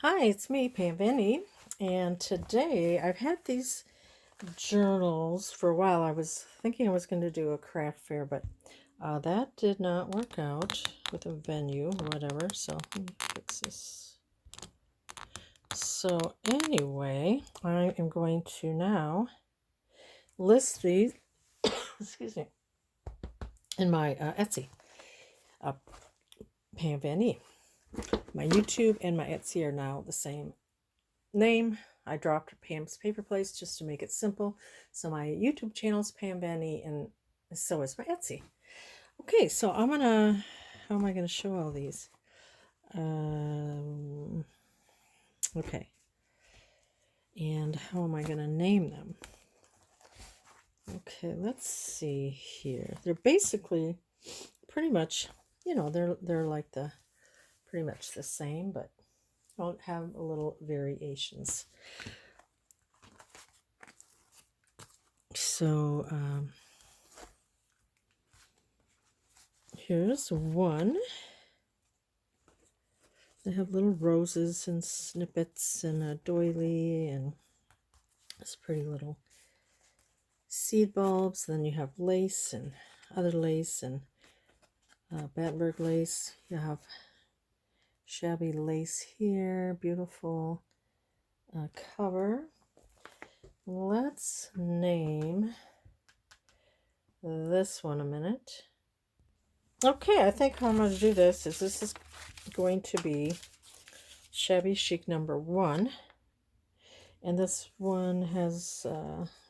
Hi, it's me, Pam VanEe, and today I've had these journals for a while. I was thinking I was going to do a craft fair, but that did not work out with a venue or whatever, so let me fix this. So anyway, I am going to now list these, excuse me, in my Etsy, Pam VanEe. My YouTube and my Etsy are now the same name. I dropped Pam's Paper Place just to make it simple. So my YouTube channel is Pam VanEe, and so is my Etsy. Okay, so how am I gonna show all these? Okay, and how am I gonna name them? Okay, let's see here. They're basically pretty much, they're like pretty much the same, but I'll have a little variations. So here's one. They have little roses and snippets and a doily and this pretty little seed bulbs. Then you have lace and other lace and Battenberg lace. You have shabby lace here. Beautiful cover. Let's name this one a minute. Okay, I think how I'm going to do this is going to be Shabby Chic #1. And this one has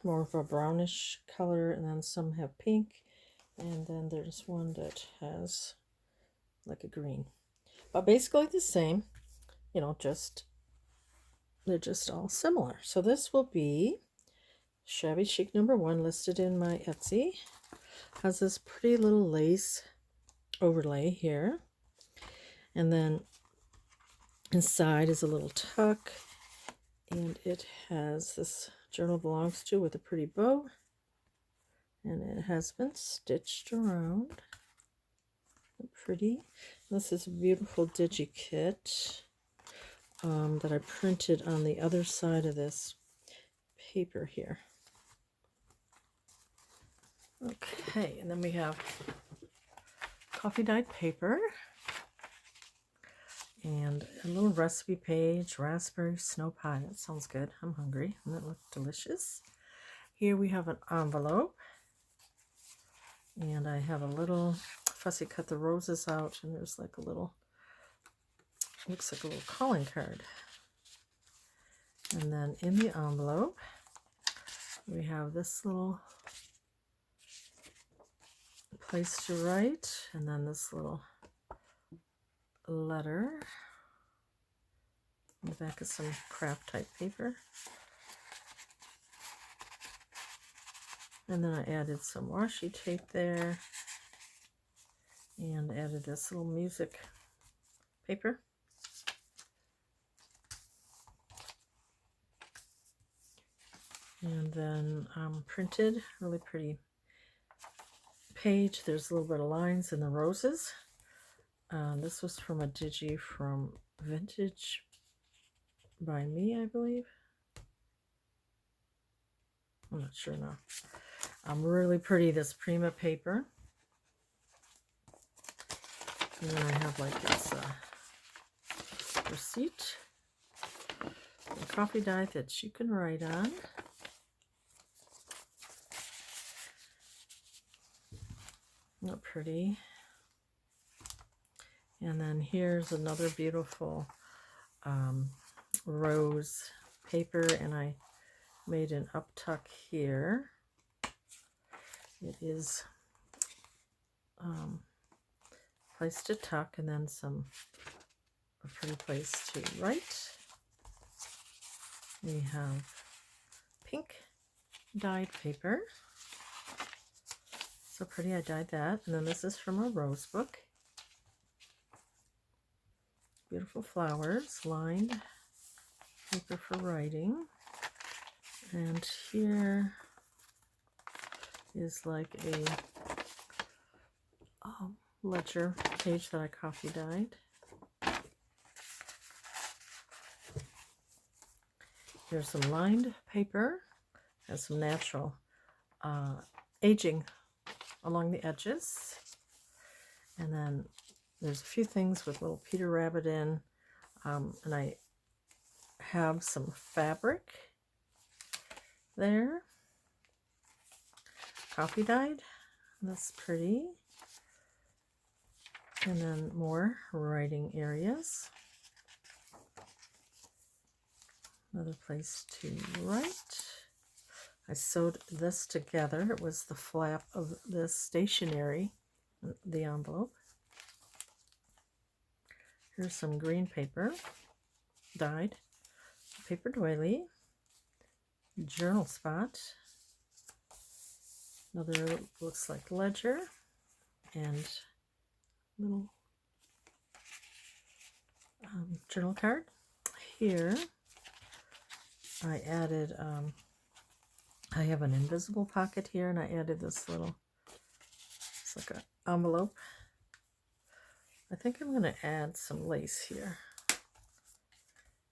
more of a brownish color, and then some have pink. And then there's one that has like a green. But basically the same, they're just all similar. So this will be Shabby Chic #1 listed in my Etsy. Has this pretty little lace overlay here. And then inside is a little tuck. And it has this journal belongs to with a pretty bow. And it has been stitched around. Pretty. This is a beautiful digi-kit that I printed on the other side of this paper here. Okay, and then we have coffee dyed paper. And a little recipe page, raspberry snow pie. That sounds good. I'm hungry. And that looks delicious. Here we have an envelope. And I have a little fussy cut the roses out. And there's like a little, looks like a little calling card. And then in the envelope, we have this little place to write. And then this little letter. In the back is some craft type paper. And then I added some washi tape there. And added this little music paper. And then printed, really pretty page. There's a little bit of lines in the roses. This was from a digi from Vintage by Me, I believe. I'm not sure now. Really pretty, this Prima paper. And then I have like this receipt. A coffee dye that you can write on. Not pretty. And then here's another beautiful rose paper, and I made an up tuck here. It is place to tuck, and then a pretty place to write. We have pink dyed paper. So pretty, I dyed that. And then this is from a rose book. Beautiful flowers, lined paper for writing. And here is like a ledger page that I coffee dyed. Here's some lined paper. Has some natural aging along the edges. And then there's a few things with little Peter Rabbit in. And I have some fabric there. Coffee dyed. That's pretty. And then more writing areas. Another place to write. I sewed this together. It was the flap of this stationery, the envelope. Here's some green paper, dyed, paper doily, journal spot, another looks like ledger, and little journal card. Here I added, I have an invisible pocket here, and I added this little, it's like an envelope. I think I'm going to add some lace here.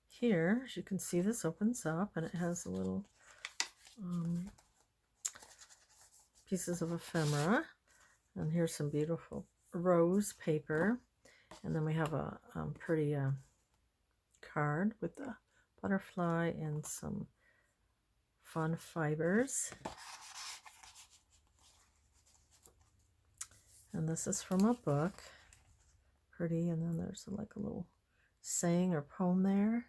Here, as you can see, this opens up, and it has a little pieces of ephemera. And here's some beautiful rose paper. And then we have a pretty card with a butterfly and some fun fibers. And this is from a book. Pretty. And then there's like a little saying or poem there.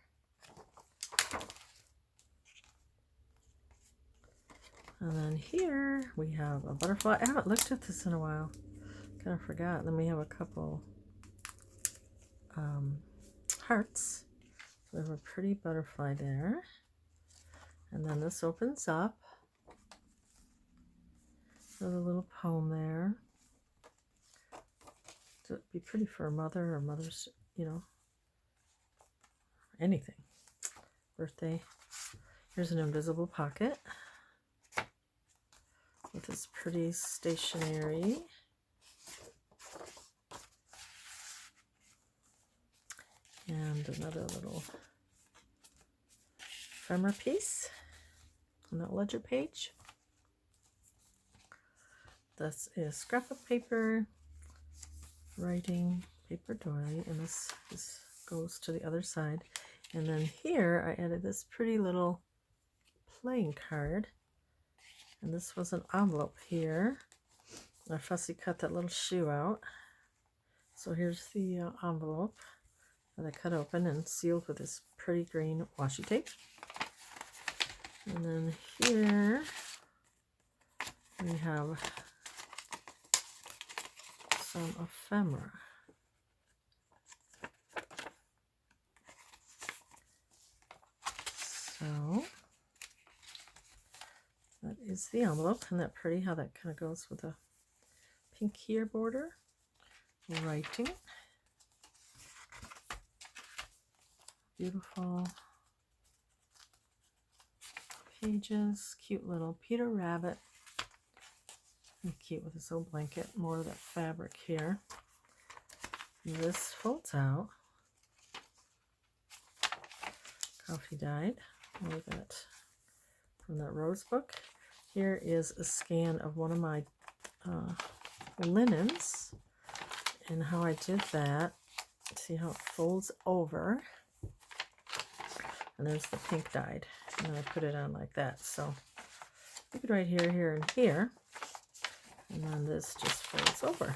And then here we have a butterfly. I haven't looked at this in a while. Kind of forgot. Then we have a couple hearts. So we have a pretty butterfly there. And then this opens up. There's a little poem there. So it'd be pretty for a mother or mother's, you know, anything. Birthday. Here's an invisible pocket with this pretty stationery. And another little ephemera piece on that ledger page. This is scrapbook paper, writing paper doily, and this goes to the other side. And then here I added this pretty little playing card, and this was an envelope here. I fussy cut that little shoe out. So here's the envelope that I cut open and sealed with this pretty green washi tape. And then here we have some ephemera. So that is the envelope. Isn't that pretty how that kind of goes with a pink here border? Writing. Beautiful pages. Cute little Peter Rabbit. And cute with his old blanket. More of that fabric here. This folds out. Coffee dyed. More of that from that rose book. Here is a scan of one of my linens and how I did that. See how it folds over. And there's the pink dyed. And I put it on like that. So you could write here, here, and here. And then this just folds over.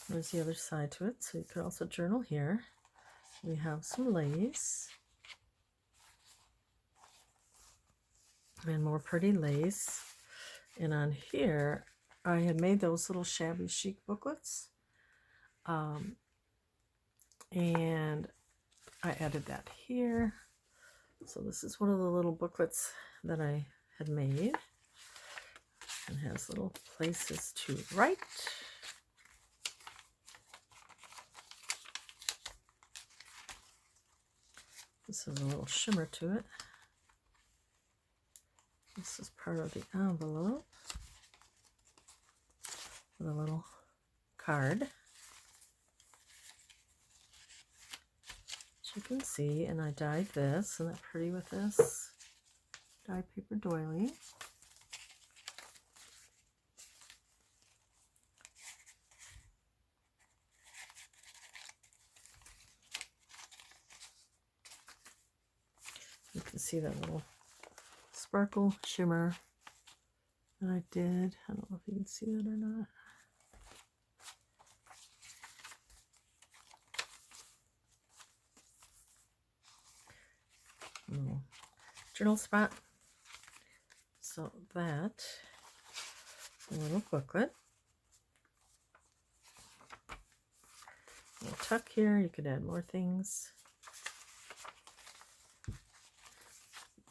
There's the other side to it. So you could also journal here. We have some lace. And more pretty lace. And on here, I had made those little Shabby Chic booklets. And I added that here. So this is one of the little booklets that I had made. And has little places to write. This has a little shimmer to it. This is part of the envelope with a little card. you can see, and I dyed this, and that pretty with this dyed paper doily. You can see that little sparkle shimmer that I did. I don't know if you can see that or not. Little journal spot. So that, a little booklet. A little tuck here. You could add more things.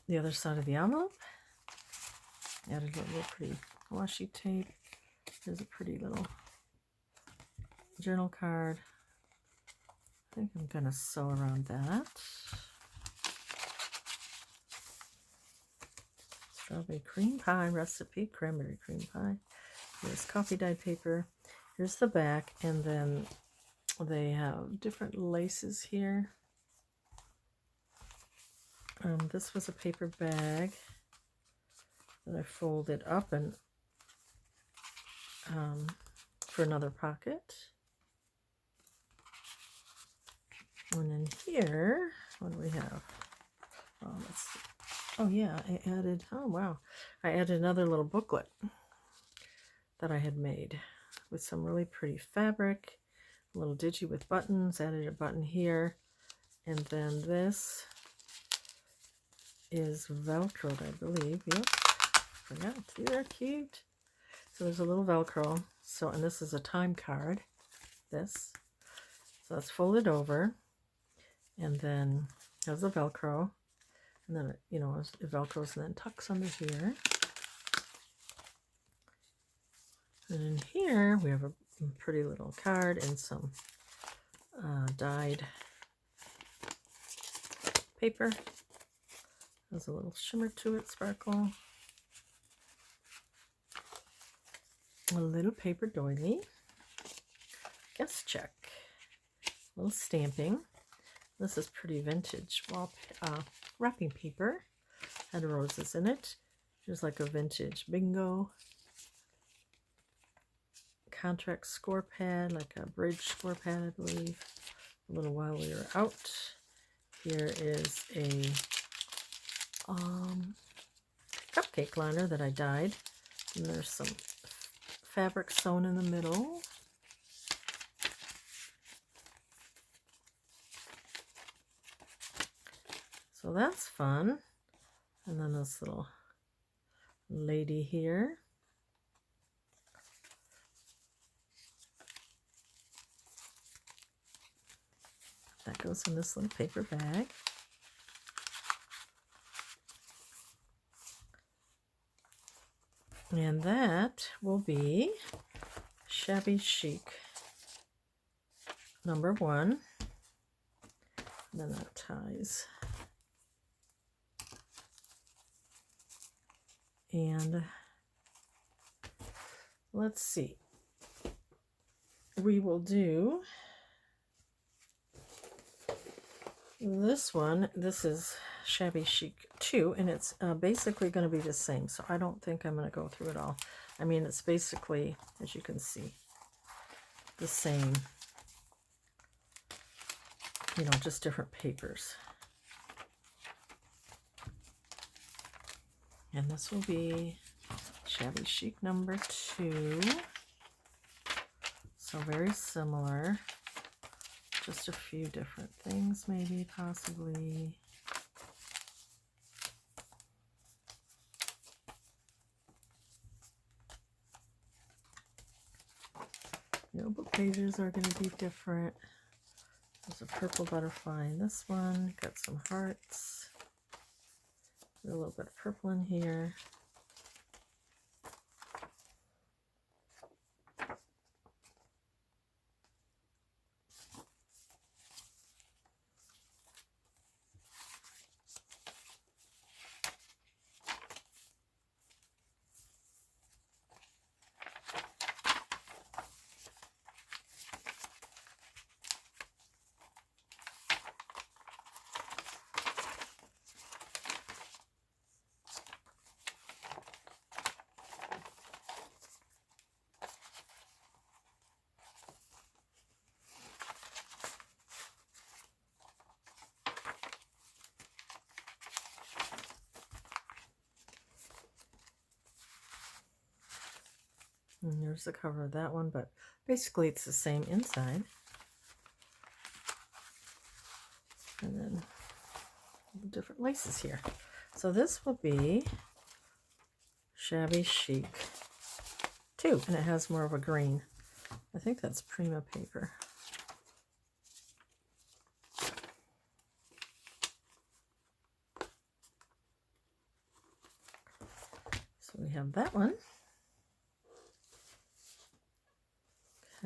The other side of the envelope. Added a little pretty washi tape. There's a pretty little journal card. I think I'm going to sew around that. Strawberry cream pie recipe, cranberry cream pie. Here's coffee dyed paper. Here's the back, and then they have different laces here. This was a paper bag that I folded up and for another pocket. And then here, what do we have? Oh, let's see. Oh yeah, I added another little booklet that I had made with some really pretty fabric, a little digi with buttons, added a button here, and then this is Velcroed, I believe. Yep, forgot. See, they're cute. So there's a little Velcro. So, and this is a time card. This. So it's folded over, and then has the Velcro, and then it, it Velcros and then tucks under here. And in here we have a pretty little card and some dyed paper. There's a little shimmer to it, sparkle. A little paper doily. Guess check. A little stamping. This is pretty vintage wrapping paper. Had roses in it. There's like a vintage bingo. Contract score pad, like a bridge score pad, I believe. A little while we were out. Here is a cupcake liner that I dyed, and there's some fabric sewn in the middle. So that's fun. And then this little lady here. That goes in this little paper bag. And that will be Shabby Chic #1. And then that ties. And let's see. We will do this one. This is Shabby Chic 2, and it's basically going to be the same, so I don't think I'm going to go through it all. I mean, it's basically, as you can see, the same, just different papers. And this will be Shabby Chic #2. So very similar. Just a few different things, maybe, possibly. Book pages are going to be different. There's a purple butterfly in this one. Got some hearts. A little bit of purple in here. And here's the cover of that one, but basically it's the same inside. And then different laces here. So this will be Shabby Chic 2, and it has more of a green. I think that's Prima paper. So we have that one.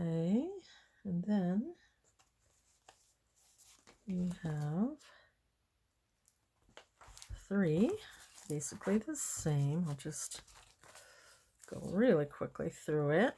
Okay, and then we have 3, basically the same. I'll just go really quickly through it.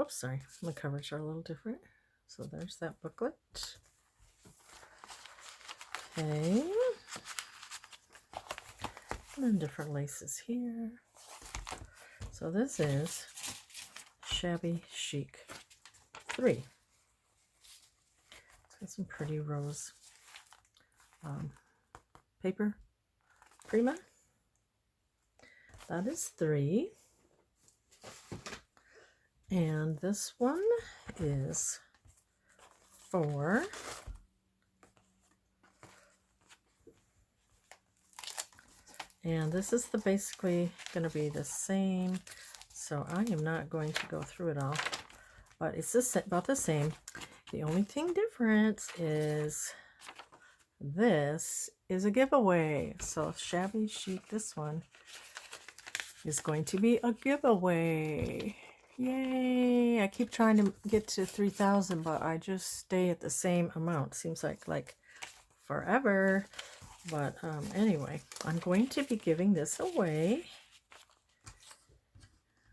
Oops, sorry, my covers are a little different. So there's that booklet. Okay. And then different laces here. So this is Shabby Chic 3. It's got some pretty rose paper. Prima. That is 3. And this one is 4. And this is basically going to be the same. So I am not going to go through it all. But it's about the same. The only thing different is this is a giveaway. So Shabby Chic, this one, is going to be a giveaway. Yay! I keep trying to get to 3,000, but I just stay at the same amount. Seems like forever. But anyway, I'm going to be giving this away.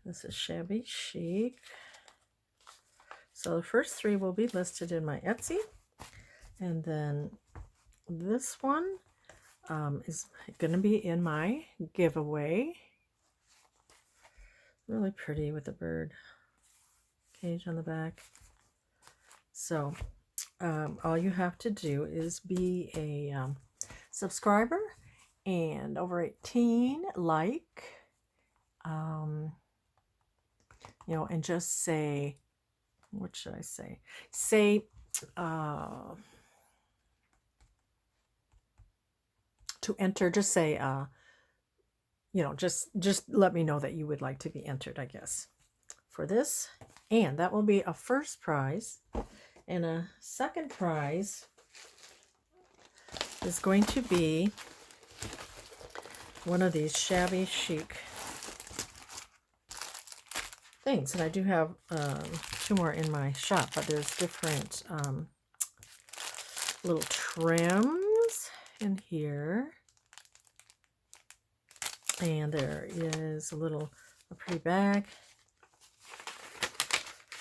This is Shabby Chic. So the first 3 will be listed in my Etsy. And then this one is going to be in my giveaway. Really pretty with the bird cage on the back. So all you have to do is be a subscriber and over 18, you know, and just say, what should I say? Say, to enter, just say, you know, just let me know that you would like to be entered, I guess, for this. And that will be a first prize. And a second prize is going to be one of these Shabby Chic things. And I do have 2 more in my shop, but there's different little trims in here. And there is a pretty bag.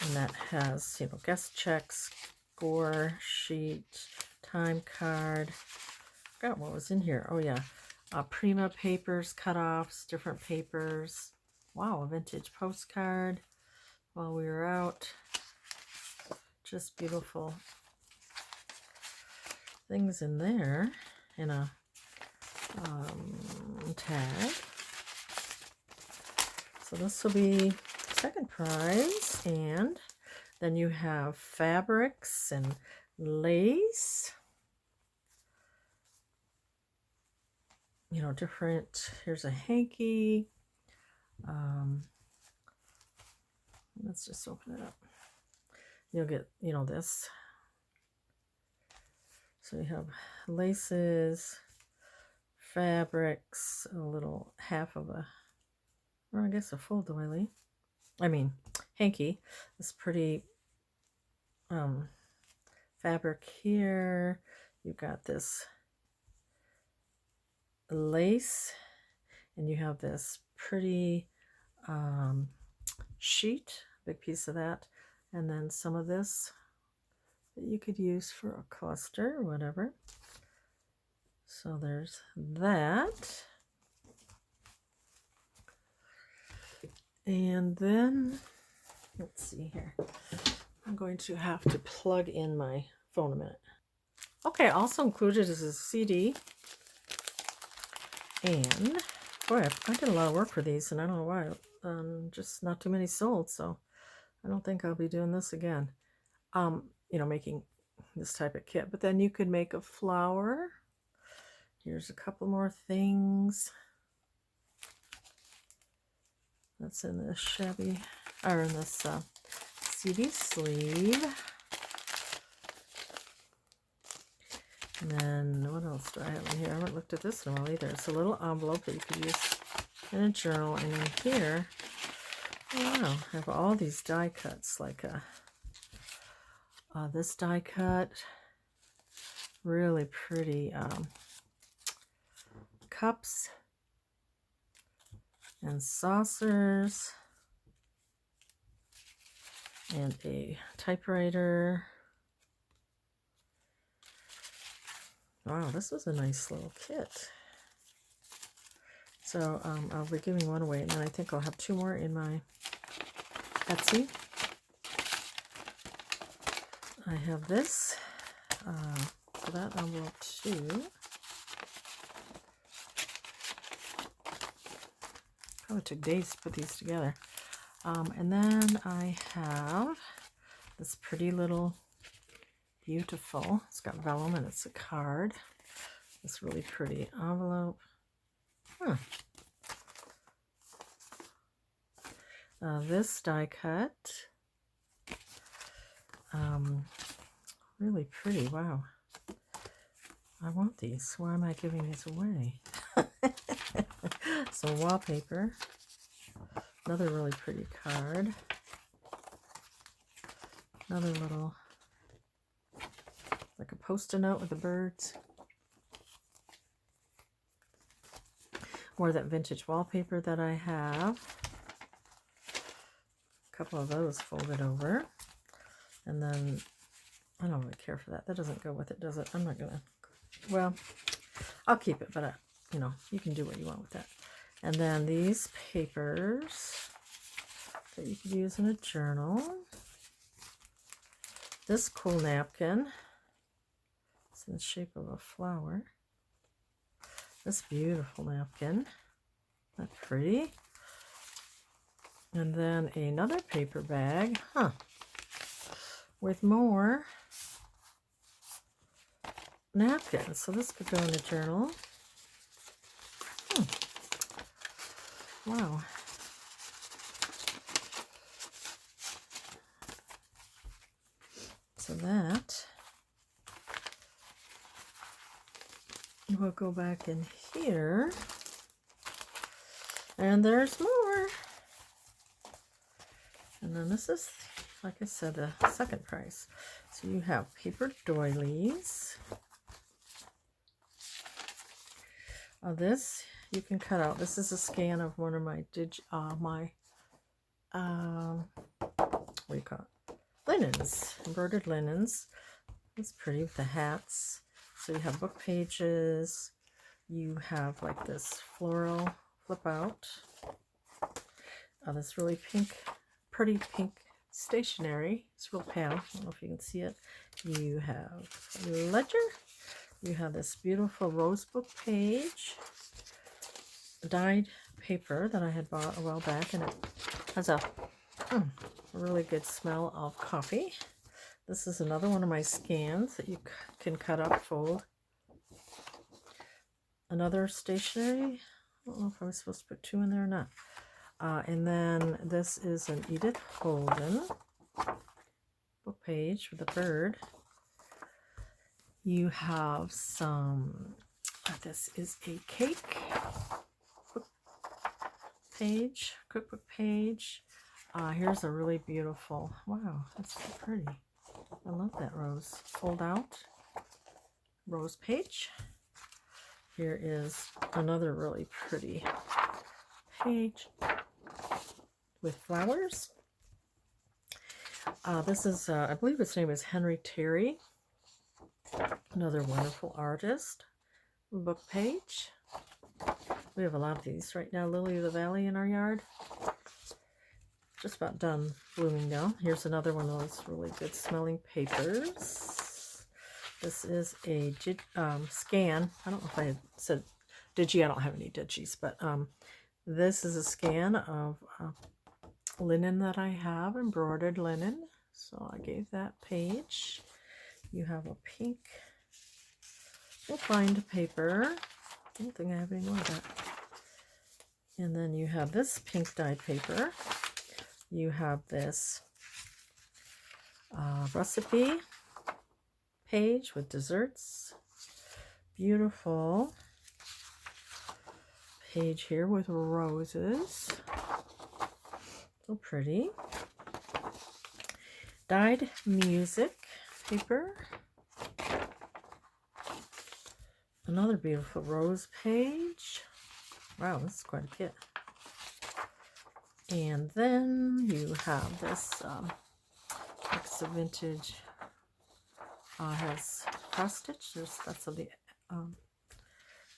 And that has, you know, guest checks, score sheet, time card. Forgot what was in here. Oh yeah, Prima papers, cutoffs, different papers. Wow, a vintage postcard while we were out. Just beautiful things in there. And a tag. So this will be second prize. And then you have fabrics and lace. You know, different, here's a hanky. Let's just open it up. You'll get, you know, this. So you have laces, fabrics, a little half of a, or I guess a full doily. I mean, hanky. This pretty fabric here. You've got this lace, and you have this pretty sheet, big piece of that, and then some of this that you could use for a cluster or whatever. So there's that. And then, let's see here. I'm going to have to plug in my phone a minute. Okay, also included is a CD. And, boy, I did a lot of work for these, and I don't know why. Just not too many sold, so I don't think I'll be doing this again. You know, making this type of kit. But then you could make a flower. Here's a couple more things. That's in this shabby, or in this CD sleeve. And then what else do I have in here? I haven't looked at this in a while either. It's a little envelope that you could use in a journal. And in here, oh wow, I have all these die cuts, like this die cut, really pretty cups and saucers, and a typewriter. Wow, this was a nice little kit. So I'll be giving one away, and then I think I'll have 2 more in my Etsy. I have this for that envelope too. Probably took days to put these together. And then I have this pretty little, beautiful, it's got vellum and it's a card. This really pretty envelope. This die cut. Really pretty, wow. I want these. Why am I giving these away? Some wallpaper. Another really pretty card. Another little, like a post-it note with the birds. More of that vintage wallpaper that I have. A couple of those folded over. And then, I don't really care for that. That doesn't go with it, does it? I'm not gonna, well, I'll keep it, but you know, you can do what you want with that. And then these papers that you could use in a journal. This cool napkin. It's in the shape of a flower. This beautiful napkin. That's pretty. And then another paper bag. With more napkins. So this could go in a journal. Wow. So that will go back in here. And there's more. And then this is, like I said, the second prize. So you have paper doilies. This you can cut out. This is a scan of one of my what do you call it? Linens, embroidered linens. It's pretty with the hats. So you have book pages. You have like this floral flip out. This really pretty pink stationery. It's real pale. I don't know if you can see it. You have a ledger. You have this beautiful rose book page, dyed paper that I had bought a while back, and it has a really good smell of coffee. This is another one of my scans that you can cut up, fold. Another stationery. I don't know if I was supposed to put two in there or not. And then this is an Edith Holden book page with a bird. You have some, this is a cake book page, cookbook page. Here's a really beautiful, wow, that's so pretty. I love that rose. Fold out rose page. Here is another really pretty page with flowers. This is, I believe his name is Henry Terry. Another wonderful artist. Book page. We have a lot of these right now. Lily of the Valley in our yard. Just about done blooming now. Here's another one of those really good smelling papers. This is a scan. I don't know if I had said digi. I don't have any digis, but this is a scan of linen that I have, embroidered linen. So I gave that page. You have a pink lined paper. I don't think I have any more of that. And then you have this pink dyed paper. You have this recipe page with desserts. Beautiful page here with roses. So pretty. Dyed music paper. Another beautiful rose page. Wow, this is quite a kit. And then you have this it's a vintage, has cross stitch. That's the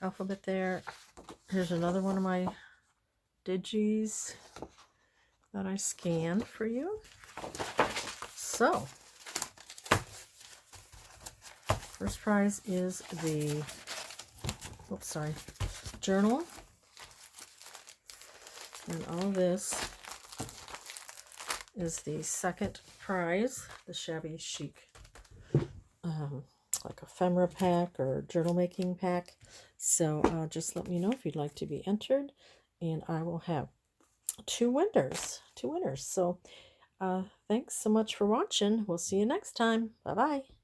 alphabet there. Here's another one of my digis that I scanned for you. So first prize is the journal. And all this is the second prize, the Shabby Chic, like ephemera pack or journal making pack. So just let me know if you'd like to be entered, and I will have two winners. So thanks so much for watching. We'll see you next time. Bye-bye.